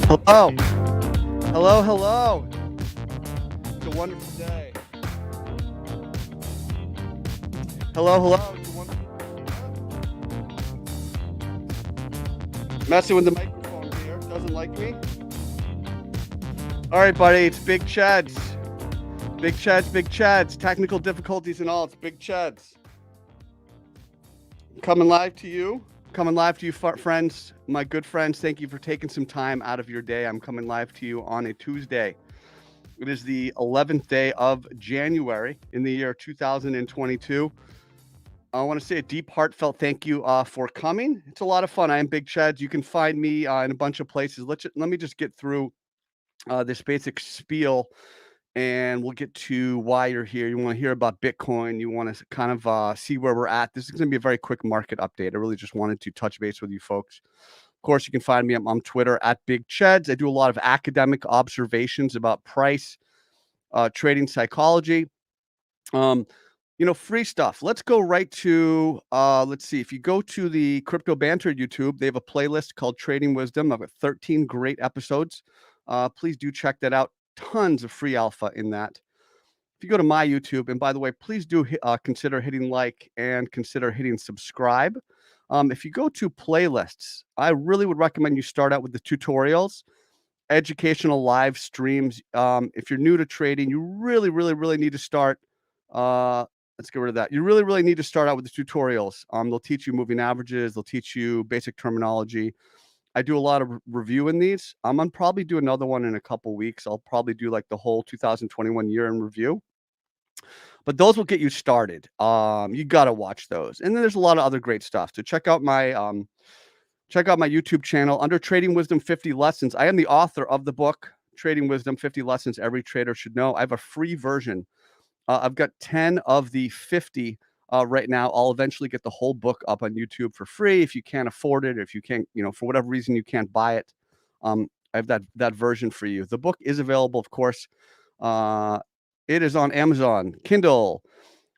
Hello. Hello, hello. It's a wonderful day. Hello, hello. It's a wonderful Messing with the microphone here. Doesn't like me. All right, buddy. It's Big Chads. Big Chads, Big Chads. Technical difficulties and all. It's Big Chads. Coming live to you. Friends. My good friends. Thank you for taking some time out of your day. I'm coming live to you on a Tuesday. It is the 11th day of January in the year 2022. I want to say a deep, heartfelt thank you for coming. It's a lot of fun. I am Big Chads. You can find me in a bunch of places. Let me just get through this basic spiel, and we'll get to why you're here. You want to hear about Bitcoin. You want to kind of see where we're at. This is going to be a very quick market update. I really just wanted to touch base with you folks. Of course, you can find me on Twitter at Big Chads. I do a lot of academic observations about price, trading psychology. Free stuff. Let's go right to, let's see. If you go to the Crypto Banter YouTube, they have a playlist called Trading Wisdom. I've got 13 great episodes. Please do check that out. Tons of free alpha in that. If you go to my YouTube, and by the way, please do consider hitting like and consider hitting subscribe. If you go to playlists, I really would recommend you start out with the tutorials, educational live streams. If you're new to trading, you really, really, really need to start. Let's get rid of that. You really, really need to start out with the tutorials. They'll teach you moving averages. They'll teach you basic terminology. I do a lot of review in these. I'm gonna probably do another one in a couple weeks. I'll probably do like the whole 2021 year in review. But those will get you started. You gotta watch those. And then there's a lot of other great stuff. So check out my YouTube channel under Trading Wisdom 50 Lessons. I am the author of the book, Trading Wisdom 50 Lessons Every Trader Should Know. I have a free version. I've got 10 of the 50 right now. I'll eventually get the whole book up on YouTube for free. If you can't afford it, if you can't, for whatever reason you can't buy it, I have that version for you. The book is available, of course. It is on Amazon, Kindle,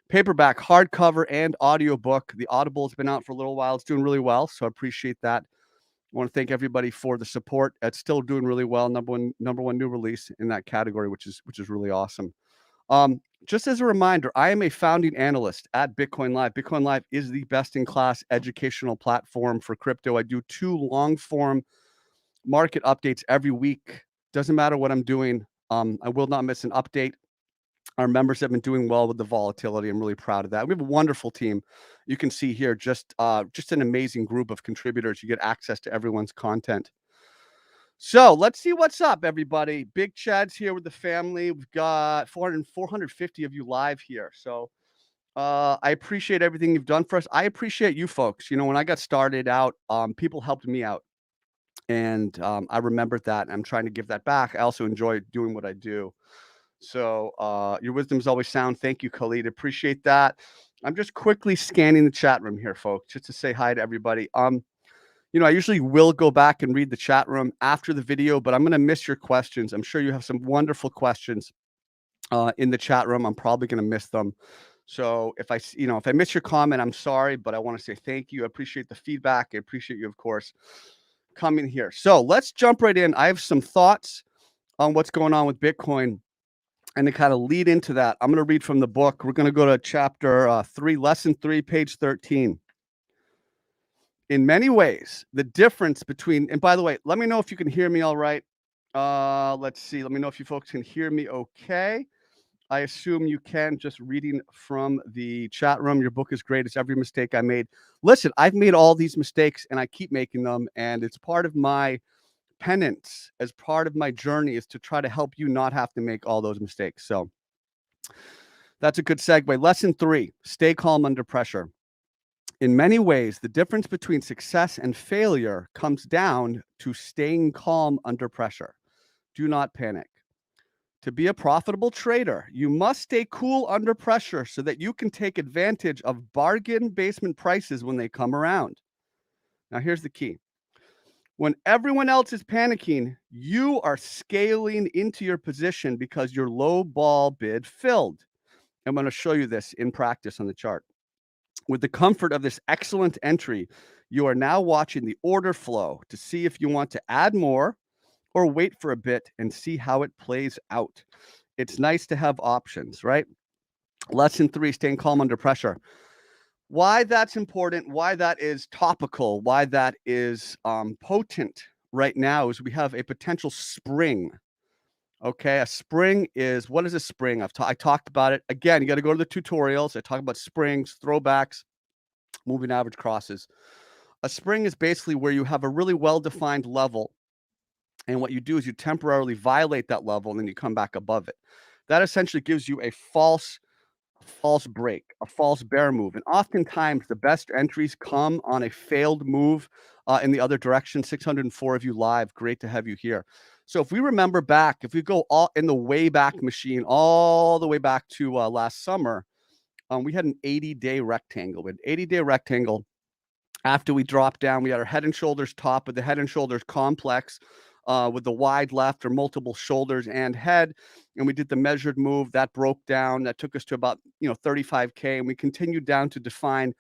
paperback, hardcover, and audiobook. The Audible has been out for a little while. It's doing really well, so I appreciate that. I want to thank everybody for the support. It's still doing really well. Number one new release in that category, which is really awesome. Just as a reminder, I am a founding analyst at Bitcoin Live. Bitcoin Live is the best-in-class educational platform for crypto. I do 2 long-form market updates every week. Doesn't matter what I'm doing. I will not miss an update. Our members have been doing well with the volatility. I'm really proud of that. We have a wonderful team. You can see here just an amazing group of contributors. You get access to everyone's content. So let's see what's up, everybody. Big Chad's here with the family. We've got 450 of you live here. So I appreciate everything you've done for us. I appreciate you folks. When I got started out, people helped me out. And I remembered that. And I'm trying to give that back. I also enjoy doing what I do. So your wisdom is always sound. Thank you, Khalid. Appreciate that. I'm just quickly scanning the chat room here, folks, just to say hi to everybody. I usually will go back and read the chat room after the video, but I'm going to miss your questions. I'm sure you have some wonderful questions in the chat room. I'm probably going to miss them. So if I miss your comment, I'm sorry, but I want to say thank you. I appreciate the feedback. I appreciate you, of course, coming here. So let's jump right in. I have some thoughts on what's going on with Bitcoin. And to kind of lead into that, I'm going to read from the book. We're going to go to chapter 3, lesson 3, page 13. In many ways, the difference between, and by the way, let me know if you can hear me all right. Let's see. Let me know if you folks can hear me okay. I assume you can, just reading from the chat room. Your book is great. It's every mistake I made. Listen, I've made all these mistakes and I keep making them. And it's part of my penance, as part of my journey, is to try to help you not have to make all those mistakes. So that's a good segue. Lesson 3, stay calm under pressure. In many ways, the difference between success and failure comes down to staying calm under pressure. Do not panic. To be a profitable trader, you must stay cool under pressure so that you can take advantage of bargain basement prices when they come around. Now, here's the key. When everyone else is panicking, you are scaling into your position because your low ball bid filled. I'm going to show you this in practice on the chart. With the comfort of this excellent entry, you are now watching the order flow to see if you want to add more or wait for a bit and see how it plays out. It's nice to have options, right? Lesson 3, staying calm under pressure. Why that's important, why that is topical, why that is potent right now is we have a potential spring. Okay, a spring is, what is a spring? I talked about it. Again, you got to go to the tutorials. I talk about springs, throwbacks, moving average crosses. A spring is basically where you have a really well-defined level, and what you do is you temporarily violate that level and then you come back above it. That essentially gives you a false break, a false bear move. And oftentimes the best entries come on a failed move in the other direction. 604 of you live. Great to have you here. So if we remember back, if we go all in the way back machine, all the way back to last summer, we had an 80-day rectangle. With 80-day rectangle, after we dropped down, we had our head and shoulders top with the head and shoulders complex with the wide left or multiple shoulders and head. And we did the measured move that broke down. That took us to about, 35K. And we continued down to define,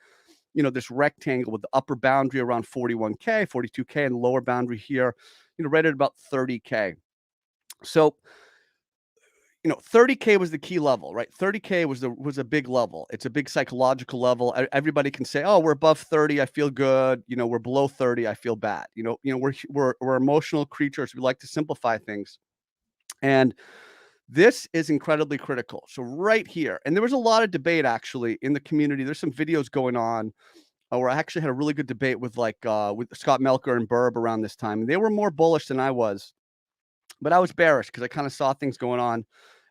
this rectangle with the upper boundary around 41K, 42K, and the lower boundary here, right at about 30K. So 30K was the key level, right? 30K was a big level. It's a big psychological level. Everybody can say, "Oh, we're above 30, I feel good." We're below 30, I feel bad. We're emotional creatures. We like to simplify things. And this is incredibly critical. So right here, and there was a lot of debate actually in the community. There's some videos going on where I actually had a really good debate with with Scott Melker and Burb around this time. They were more bullish than I was, but I was bearish because I kind of saw things going on.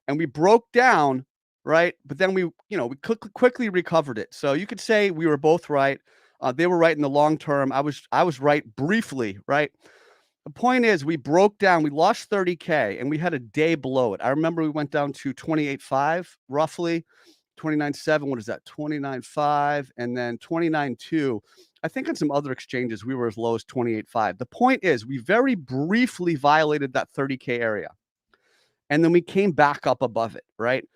And we broke down, right? But then we quickly recovered it. So you could say we were both right. They were right in the long term. I was right briefly, right? The point is, we broke down. We lost 30K, and we had a day below it. I remember we went down to 28.5, roughly 29.7. What is that? 29.5, and then 29.2. I think on some other exchanges we were as low as 28.5. The point is, we very briefly violated that 30K area. And then we came back up above it, right?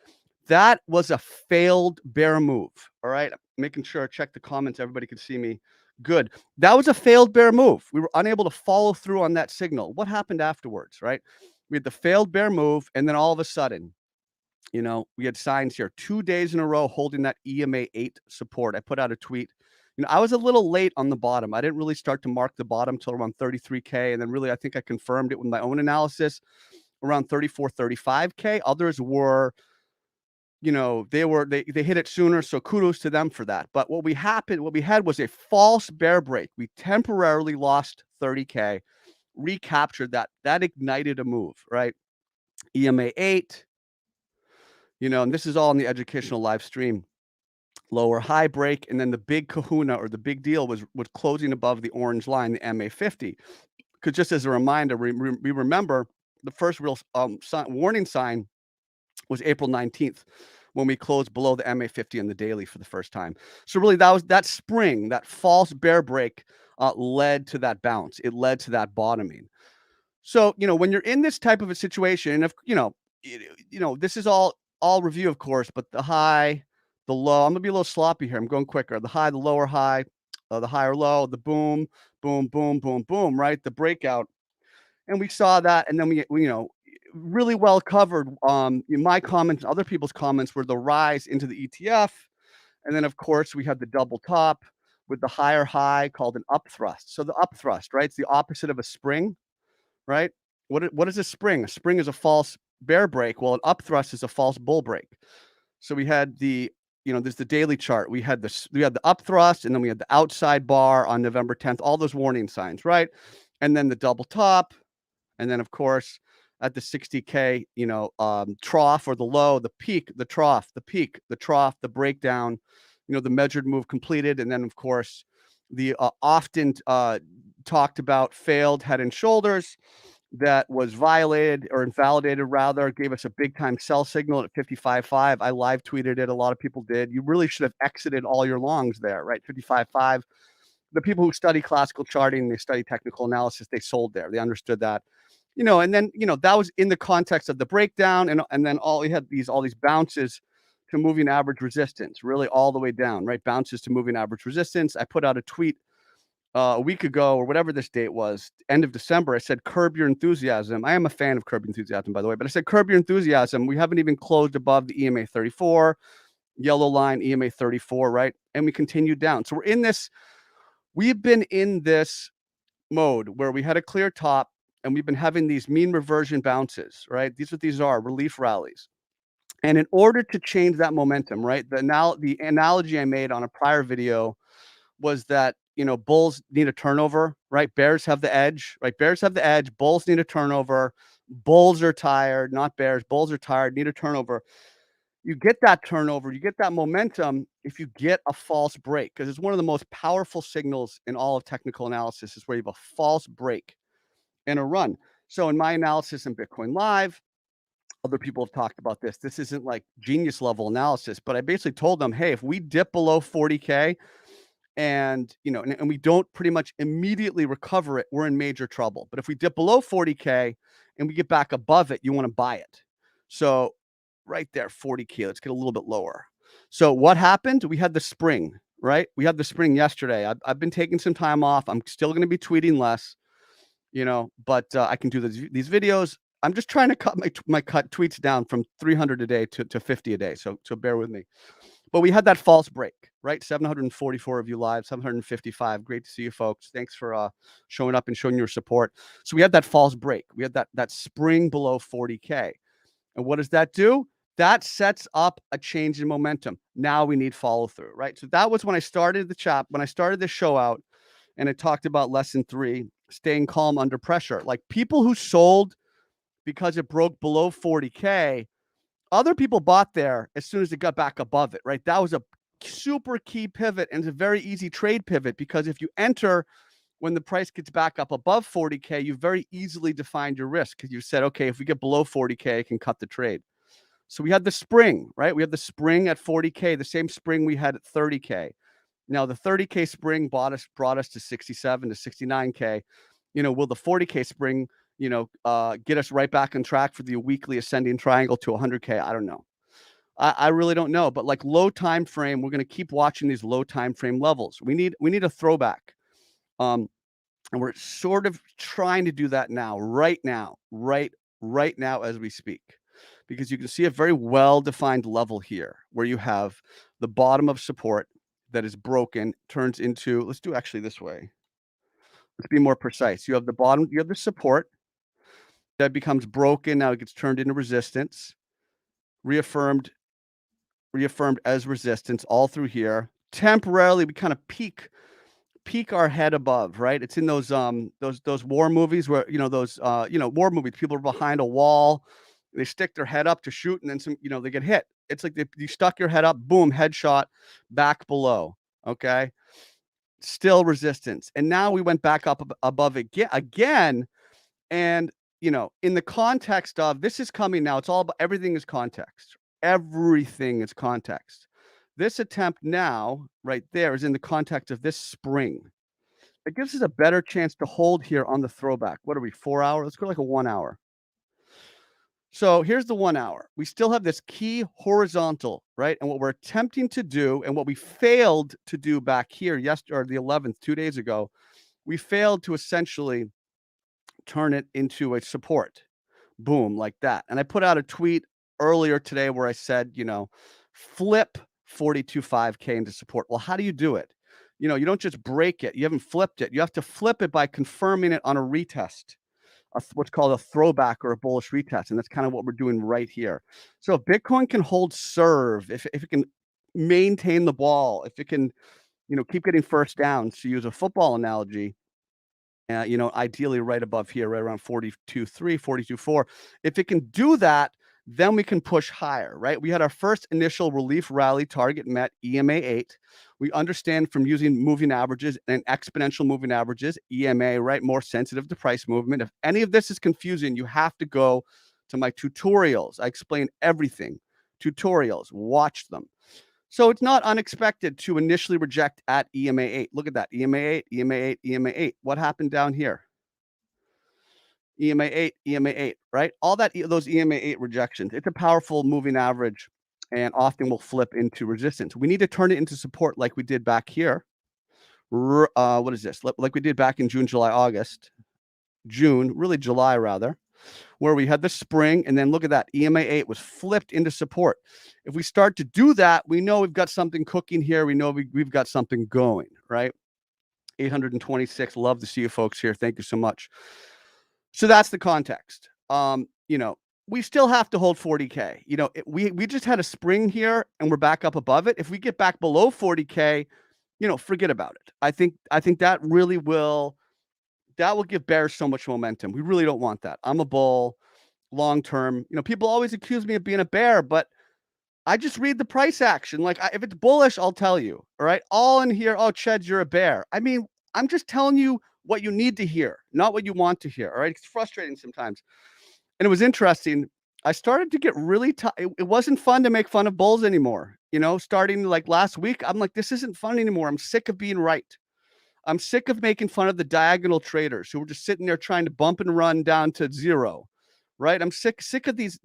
That was a failed bear move. All right. Making sure I check the comments. Everybody can see me. Good. That was a failed bear move. We were unable to follow through on that signal. What happened afterwards, right? We had the failed bear move. And then all of a sudden, we had signs here 2 days in a row holding that EMA 8 support. I put out a tweet. I was a little late on the bottom. I didn't really start to mark the bottom till around 33K. And then really, I think I confirmed it with my own analysis around 34, 35K. Others were, they hit it sooner. So kudos to them for that. But what we had was a false bear break. We temporarily lost 30K, recaptured that. That ignited a move, right? EMA 8, and this is all in the educational live stream. Lower high break, and then the big kahuna or the big deal was closing above the orange line, the MA 50. Because just as a reminder, we remember the first real warning sign was April 19th when we closed below the MA 50 in the daily for the first time. So really that spring, that false bear break led to that bounce. It led to that bottoming. So, when you're in this type of a situation, and if, this is all review, of course, but the high, the low, I'm gonna be a little sloppy here. I'm going quicker. The high, the lower high, the higher low, the boom, boom, boom, boom, boom, right? The breakout. And we saw that, and then we really well covered. In my comments, other people's comments were the rise into the ETF, and then of course we had the double top with the higher high called an up thrust. So the up thrust, right? It's the opposite of a spring, right? What is a spring? A spring is a false bear break. Well, an up thrust is a false bull break. So we had there's the daily chart. We had the up thrust, and then we had the outside bar on November 10th. All those warning signs, right? And then the double top. And then, of course, at the 60K, trough or the low, the peak, the trough, the peak, the trough, the breakdown, the measured move completed. And then, of course, the often talked about failed head and shoulders that was violated or invalidated, rather, gave us a big time sell signal at 55.5. I live tweeted it. A lot of people did. You really should have exited all your longs there, right? 55.5. The people who study classical charting, they study technical analysis, they sold there. They understood that. And then, that was in the context of the breakdown. And then all these bounces to moving average resistance, really all the way down, right? Bounces to moving average resistance. I put out a tweet a week ago or whatever this date was, end of December, I said, curb your enthusiasm. I am a fan of curb your enthusiasm, by the way, but I said, curb your enthusiasm. We haven't even closed above the EMA 34, yellow line, EMA 34, right? And we continued down. So we've been in this mode where we had a clear top and we've been having these mean reversion bounces, right? These are relief rallies. And in order to change that momentum, right? The analogy I made on a prior video was that, bulls need a turnover, right? Bears have the edge, right? Bears have the edge. Bulls need a turnover. Bulls are tired, not bears. Bulls are tired, need a turnover. You get that turnover, you get that momentum if you get a false break, because it's one of the most powerful signals in all of technical analysis is where you have a false break in a run. So in my analysis in Bitcoin Live, other people have talked about this. This isn't like genius level analysis, but I basically told them, hey, if we dip below 40K, and we don't pretty much immediately recover it, we're in major trouble. But if we dip below 40K and we get back above it, you want to buy it. So right there, 40K, let's get a little bit lower. So what happened? We had the spring, right? We had the spring yesterday. I've been taking some time off. I'm still going to be tweeting less, but I can do these videos. I'm just trying to cut my cut tweets down from 300 a day to 50 a day. So bear with me. But we had that false break, right? 744 of you live, 755. Great to see you folks. Thanks for showing up and showing your support. So we had that false break. We had that spring below 40K. And what does that do? That sets up a change in momentum. Now we need follow through, right? So that was when I started when I started the show out, and I talked about lesson 3, staying calm under pressure. Like people who sold because it broke below 40K, other people bought there as soon as it got back above it, right? That was a super key pivot, and it's a very easy trade pivot, because if you enter when the price gets back up above 40K, you very easily defined your risk, because you said, okay, if we get below 40K, I can cut the trade. So we had the spring, right? We had the spring at 40K, the same spring we had at 30K. Now the 30K spring brought us to 67 to 69K. Will the 40K spring, get us right back on track for the weekly ascending triangle to 100K? I don't know. I really don't know. But like low time frame, we're going to keep watching these low time frame levels. We need a throwback. And we're sort of trying to do that now, right now as we speak, because you can see a very well-defined level here where you have the bottom of support that is broken, turns into, let's do actually this way. Let's be more precise. You have the bottom, you have the support that becomes broken. Now it gets turned into resistance, reaffirmed as resistance all through here. Temporarily, we kind of peak our head above, right? It's in those war movies where, war movies, people are behind a wall, they stick their head up to shoot, and then they get hit. It's like you stuck your head up, boom, headshot, back below. Okay. Still resistance. And now we went back up above it again. And, in the context of this is coming now, it's all about everything is context. Everything is context. This attempt now, right there, is in the context of this spring. It gives us a better chance to hold here on the throwback. What are we, 4 hour? Let's go like a 1 hour. So here's the 1 hour. We still have this key horizontal, right? And what we're attempting to do, and what we failed to do back here yesterday, or the 11th, 2 days ago, we failed to essentially turn it into a support. Boom, like that. And I put out a tweet earlier today where I said, flip 42.5K into support. Well, how do you do it? You don't just break it. You haven't flipped it. You have to flip it by confirming it on a retest, what's called a throwback or a bullish retest. And that's kind of what we're doing right here. So if Bitcoin can hold serve, if it can maintain the ball, if it can, keep getting first downs, to use a football analogy, ideally right above here, right around 42.3, 42.4. If it can do that, then we can push higher, right? We had our first initial relief rally target met, EMA 8. We understand from using moving averages and exponential moving averages, EMA, right, more sensitive to price movement. If any of this is confusing, you have to go to my tutorials. I explain everything. Tutorials, watch them. So it's not unexpected to initially reject at EMA 8. Look at that, EMA 8, EMA 8, EMA 8. What happened down here? EMA 8, EMA 8, right? All those EMA 8 rejections. It's a powerful moving average, and often will flip into resistance. We need to turn it into support like we did back here, What is this? Like we did back in June, July, August, June, really July rather, where we had the spring, and then look at that, EMA 8 was flipped into support. If we start to do that, we know we've got something cooking here. We know we've got something going, right? 826. Love to see you folks here. Thank you so much. So that's the context. We still have to hold 40K. We just had a spring here and we're back up above it. If we get back below 40K, forget about it. I think that really will give bears so much momentum. We really don't want that. I'm a bull long term. People always accuse me of being a bear, but I just read the price action. Like if it's bullish, I'll tell you. All right. All in here, oh, Cheds, you're a bear. I mean, I'm just telling you what you need to hear, not what you want to hear. All right. It's frustrating sometimes. And it was interesting. I started to get really it wasn't fun to make fun of bulls anymore. Starting like last week, I'm like, this isn't fun anymore. I'm sick of being right. I'm sick of making fun of the diagonal traders who were just sitting there trying to bump and run down to zero. Right. I'm sick of these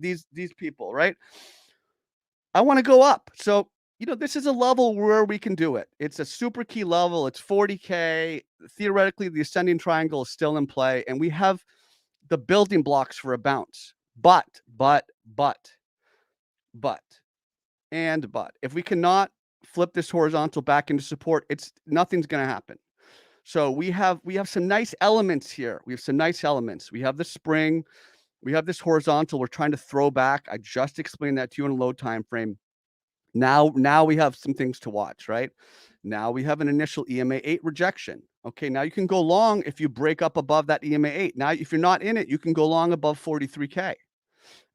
people. Right. I want to go up. So, this is a level where we can do it. It's a super key level. It's 40K. Theoretically, the ascending triangle is still in play, and we have the building blocks for a bounce. But, if we cannot flip this horizontal back into support, nothing's going to happen. So we have some nice elements here. We have some nice elements. We have the spring. We have this horizontal. We're trying to throw back. I just explained that to you in a low time frame. Now we have some things to watch, right? Now we have an initial EMA 8 rejection. Okay, now you can go long if you break up above that EMA 8. Now, if you're not in it, you can go long above 43K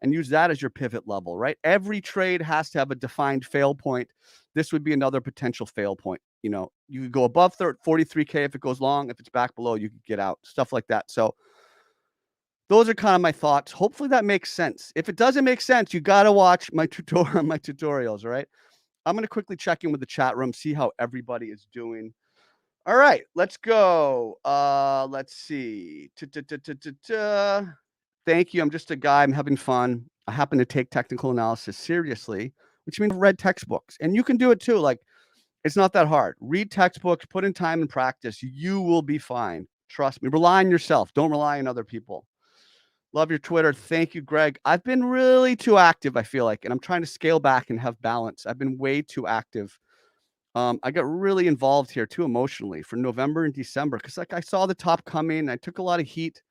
and use that as your pivot level, right? Every trade has to have a defined fail point. This would be another potential fail point. You could go above 43K if it goes long. If it's back below, you could get out, stuff like that. So those are kind of my thoughts. Hopefully that makes sense. If it doesn't make sense, you got to watch my tutorials, all right? I'm going to quickly check in with the chat room, see how everybody is doing. All right, let's go. Let's see. Thank you. I'm just a guy. I'm having fun. I happen to take technical analysis seriously, which means I've read textbooks. And you can do it too. Like, it's not that hard. Read textbooks, put in time and practice. You will be fine. Trust me. Rely on yourself. Don't rely on other people. Love your Twitter. Thank you, Greg. I've been really too active, I feel like, and I'm trying to scale back and have balance. I've been way too active. I got really involved here too emotionally for November and December because I saw the top coming. I took a lot of heat,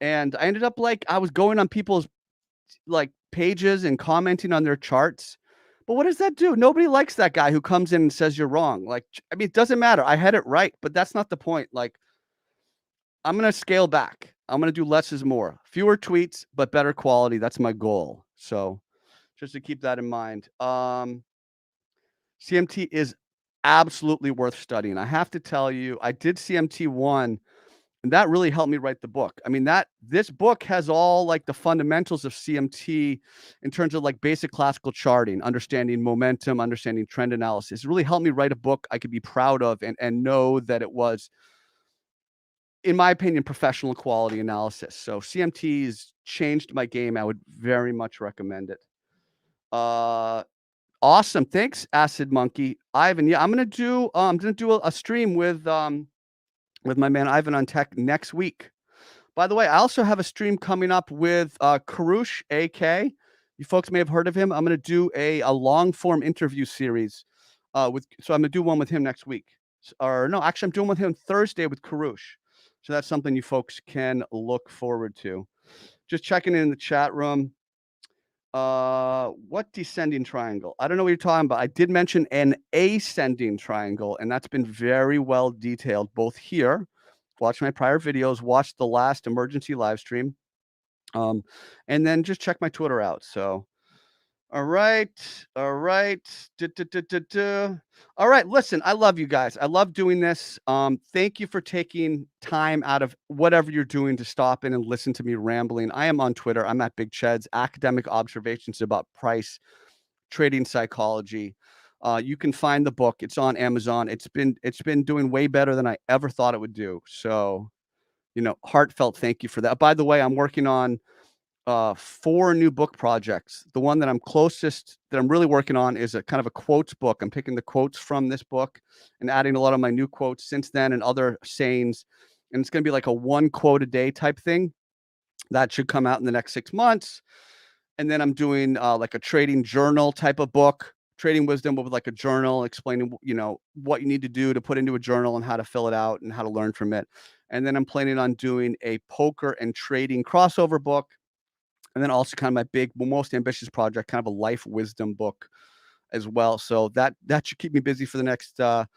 and I ended up I was going on people's pages and commenting on their charts. But what does that do? Nobody likes that guy who comes in and says you're wrong. It doesn't matter. I had it right, but that's not the point. I'm going to scale back. I'm going to do less is more. Fewer tweets, but better quality. That's my goal. So just to keep that in mind. CMT is absolutely worth studying. I have to tell you, I did CMT 1, and that really helped me write the book. I mean, this book has all the fundamentals of CMT in terms of basic classical charting, understanding momentum, understanding trend analysis. It really helped me write a book I could be proud of and know that it was, in my opinion, professional quality analysis. So CMT's changed my game. I would very much recommend it. Awesome. Thanks, Acid Monkey. Ivan, yeah, I'm gonna do a stream with my man Ivan on tech next week. By the way, I also have a stream coming up with Karush AK. You folks may have heard of him. I'm gonna do a long form interview series so I'm gonna do one with him next week. Or no, actually I'm doing with him Thursday with Karush. So that's something you folks can look forward to. Just checking in the chat room. What descending triangle? I don't know what you're talking about. I did mention an ascending triangle, and that's been very well detailed both here. Watch my prior videos, watch the last emergency live stream, and then just check my Twitter out. So, all right. All right. All right. Listen, I love you guys. I love doing this. Thank you for taking time out of whatever you're doing to stop in and listen to me rambling. I am on Twitter. I'm at Big Cheds, academic observations about price, trading psychology. You can find the book. It's on Amazon. It's been doing way better than I ever thought it would do. So, heartfelt thank you for that. By the way, I'm working on 4 new book projects. The one that I'm really working on is a kind of a quotes book. I'm picking the quotes from this book and adding a lot of my new quotes since then and other sayings. And it's going to be like a 1 quote a day type thing. That should come out in the next 6 months. And then I'm doing like a trading journal type of book, trading wisdom with like a journal explaining, what you need to do to put into a journal and how to fill it out and how to learn from it. And then I'm planning on doing a poker and trading crossover book. And then also kind of my most ambitious project, kind of a life wisdom book as well. So that should keep me busy for the next 5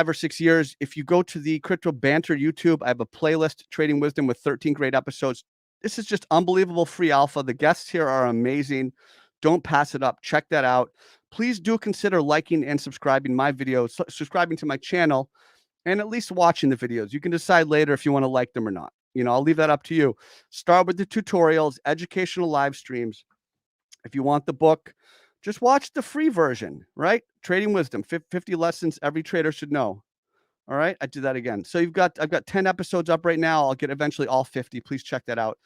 or 6 years. If you go to the Crypto Banter YouTube, I have a playlist, Trading Wisdom, with 13 great episodes. This is just unbelievable free alpha. The guests here are amazing. Don't pass it up. Check that out. Please do consider liking and subscribing my videos, subscribing to my channel, and at least watching the videos. You can decide later if you want to like them or not. I'll leave that up to you. Start with the tutorials, educational live streams. If you want the book, just watch the free version, right? Trading Wisdom, 50 lessons every trader should know. All right, I did that again. So I've got 10 episodes up right now. I'll get eventually all 50. Please check that out.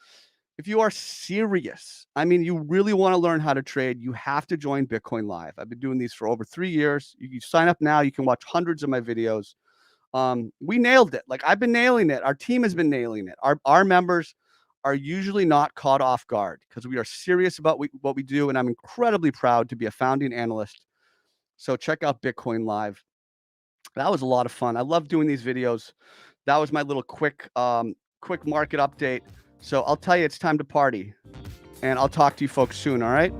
If you are serious, you really want to learn how to trade, you have to join Bitcoin Live. I've been doing these for over 3 years. You sign up now. You can watch hundreds of my videos. We nailed it. Like, I've been nailing it. Our team has been nailing it. Our members are usually not caught off guard because we are serious about what we do. And I'm incredibly proud to be a founding analyst. So check out Bitcoin Live. That was a lot of fun. I love doing these videos. That was my little quick market update. So I'll tell you, it's time to party, and I'll talk to you folks soon. All right.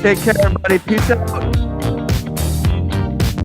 Take care, everybody. Peace out.